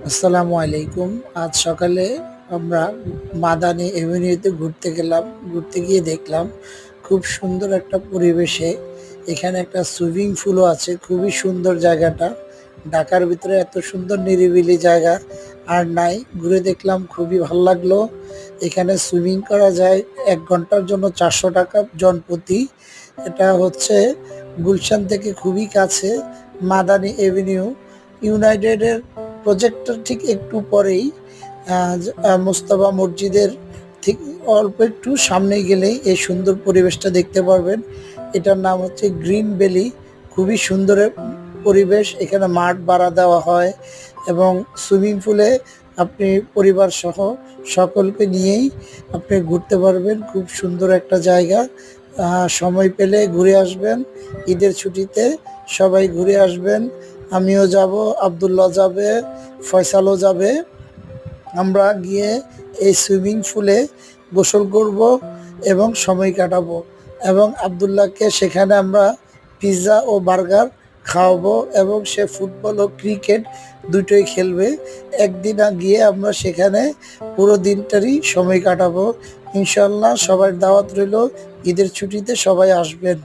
আসসালামু আলাইকুম। আজ সকালে আমরা মাদানী এভিনিউতে ঘুরতে গেলাম। ঘুরতে গিয়ে দেখলাম খুব সুন্দর একটা পরিবেশে এখানে একটা সুইমিং পুলও আছে। খুবই সুন্দর জায়গাটা। ঢাকার ভিতরে এত সুন্দর নিরিবিলি জায়গা আর নাই। ঘুরে দেখলাম খুবই ভাল লাগলো। এখানে সুইমিং করা যায় ১ ঘন্টার জন্য ৳৪০০ জনপ্রতি। এটা হচ্ছে গুলশান থেকে খুবই কাছে মাদানী এভিনিউ ইউনাইটেডের প্রজেক্টর ঠিক একটু পরেই মোস্তফা মসজিদের ঠিক অল্প একটু সামনে গেলেই এই সুন্দর পরিবেশটা দেখতে পারবেন। এটার নাম হচ্ছে গ্রিন ভ্যালি। খুবই সুন্দর পরিবেশ। এখানে মাঠ ভাড়া দেওয়া হয় এবং সুইমিং পুলে আপনি পরিবার সহ সকলকে নিয়েই আপনি ঘুরতে পারবেন। খুব সুন্দর একটা জায়গা। সময় পেলে ঘুরে আসবেন। ঈদের ছুটিতে সবাই ঘুরে আসবেন। আমিও যাব, আব্দুল্লাহ যাবে, ফয়সালও যাবে। আমরা গিয়ে এই সুইমিং পুলে গোসল করব এবং সময় কাটাবো এবং আব্দুল্লাহকে সেখানে আমরা পিৎজা ও বার্গার খাওয়াবো এবং সে ফুটবল ও ক্রিকেট দুটোই খেলবে। একদিন গিয়ে আমরা সেখানে পুরো দিনটারই সময় কাটাবো। ইনশাল্লাহ সবার দাওয়াত রইল। ঈদের ছুটিতে সবাই আসবেন।